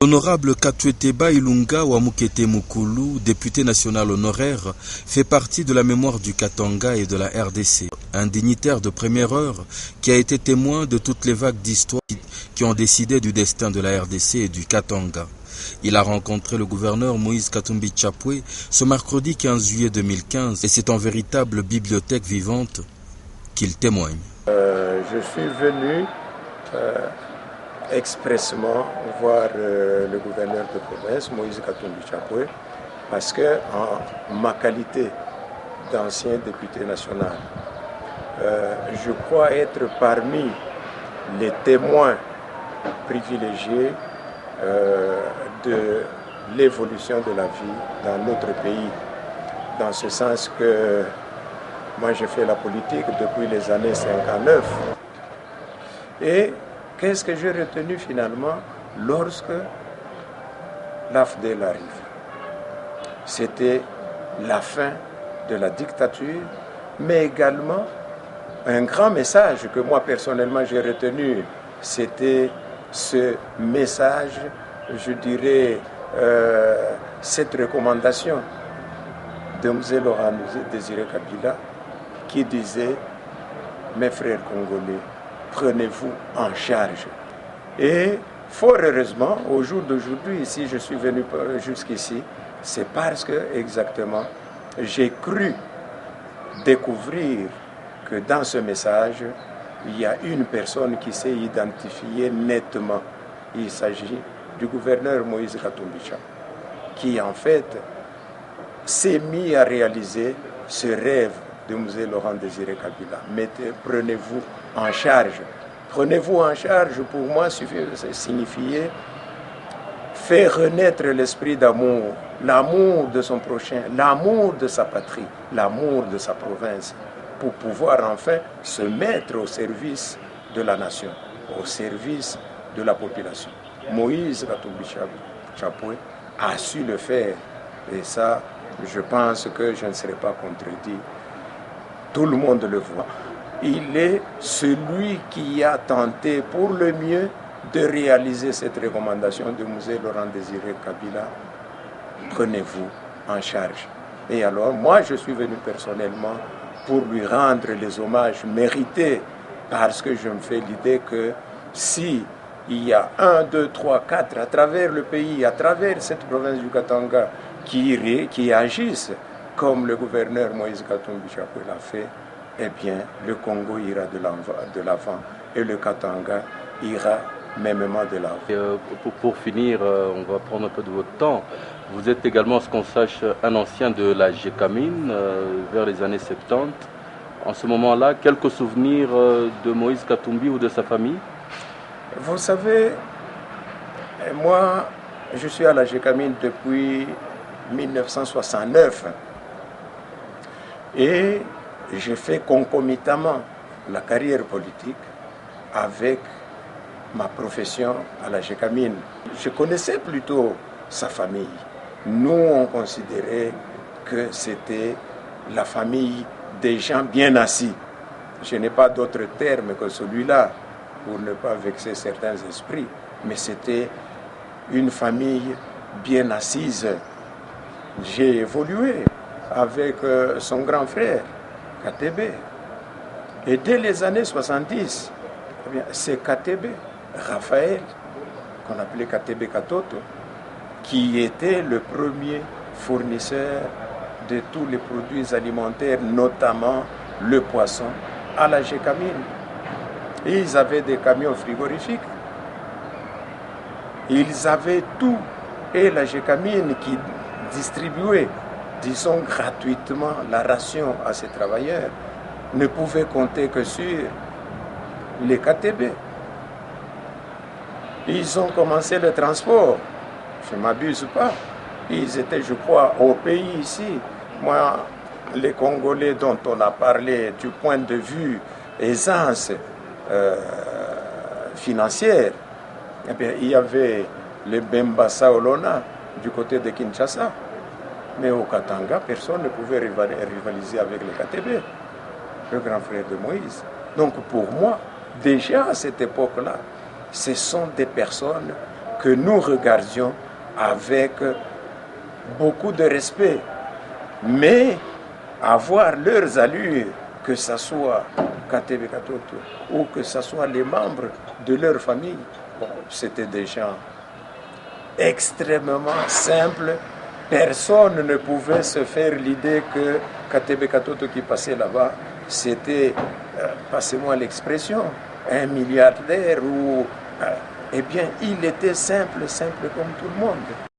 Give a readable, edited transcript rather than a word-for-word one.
L'honorable Katweteba Ilunga Wamukete Mukulu, député national honoraire, fait partie de la mémoire du Katanga et de la RDC. Un dignitaire de première heure qui a été témoin de toutes les vagues d'histoire qui ont décidé du destin de la RDC et du Katanga. Il a rencontré le gouverneur Moïse Katumbi Chapwe ce mercredi 15 juillet 2015 et c'est en véritable bibliothèque vivante qu'il témoigne. Je suis venu expressément voir le gouverneur de province, Moïse Katumbi Chapwe, parce que en ma qualité d'ancien député national, je crois être parmi les témoins privilégiés de l'évolution de la vie dans notre pays, dans ce sens que moi j'ai fait la politique depuis les années 59. Et qu'est-ce que j'ai retenu finalement lorsque l'AFDEL arrive? C'était la fin de la dictature, mais également un grand message que moi personnellement j'ai retenu, c'était ce message, je dirais, cette recommandation de M. Laurent Désiré Kabila qui disait « Mes frères congolais, prenez-vous en charge ». Et fort heureusement, au jour d'aujourd'hui, si je suis venu jusqu'ici, c'est parce que exactement j'ai cru découvrir que dans ce message, il y a une personne qui s'est identifiée nettement. Il s'agit du gouverneur Moïse Katumbi Chapwe, qui en fait s'est mis à réaliser ce rêve de M. Laurent Désiré Kabila. Prenez-vous en charge. Prenez-vous en charge, pour moi, signifiait faire renaître l'esprit d'amour, l'amour de son prochain, l'amour de sa patrie, l'amour de sa province, pour pouvoir enfin se mettre au service de la nation, au service de la population. Moïse Katumbi Chapwe a su le faire, et ça, je pense que je ne serai pas contredit. Tout le monde le voit. Il est celui qui a tenté pour le mieux de réaliser cette recommandation de M. Laurent Désiré Kabila. Prenez-vous en charge. Et alors, moi, je suis venu personnellement pour lui rendre les hommages mérités, parce que je me fais l'idée que si il y a 1, 2, 3, 4 à travers le pays, à travers cette province du Katanga, qui agissent comme le gouverneur Moïse Katumbi Chapwe l'a fait, eh bien, le Congo ira de l'avant et le Katanga ira mêmement de l'avant. Pour finir, on va prendre un peu de votre temps. Vous êtes également, ce qu'on sache, un ancien de la GECAMIN vers les années 70. En ce moment-là, quelques souvenirs de Moïse Katumbi ou de sa famille? Vous savez, moi, je suis à la GECAMIN depuis 1969 et j'ai fait concomitamment la carrière politique avec ma profession à la GECAMIN. Je connaissais plutôt sa famille. Nous, on considérait que c'était la famille des gens bien assis. Je n'ai pas d'autre terme que celui-là pour ne pas vexer certains esprits, mais c'était une famille bien assise. J'ai évolué avec son grand frère, Katebe. Et dès les années 70, c'est Katebe, Raphaël, qu'on appelait Katebe Katoto, qui était le premier fournisseur de tous les produits alimentaires, notamment le poisson, à la GECAMIN. Et ils avaient des camions frigorifiques. Ils avaient tout. Et la GECAMIN qui distribuait, disons gratuitement, la ration à ses travailleurs, ne pouvait compter que sur les KTB. Ils ont commencé le transport. Je ne m'abuse pas. Ils étaient, je crois, au pays ici. Moi, les Congolais dont on a parlé du point de vue aisance financière, eh bien, il y avait les Bembassa Olona du côté de Kinshasa. Mais au Katanga, personne ne pouvait rivaliser avec le KTB, le grand frère de Moïse. Donc pour moi, déjà à cette époque-là, ce sont des personnes que nous regardions avec beaucoup de respect. Mais avoir leurs allures, que ce soit Katebe Katoto ou que ce soit les membres de leur famille, bon, c'était des gens extrêmement simples. Personne ne pouvait se faire l'idée que Katebe Katoto qui passait là-bas, c'était, passez-moi l'expression, un milliardaire ou... eh bien, il était simple comme tout le monde.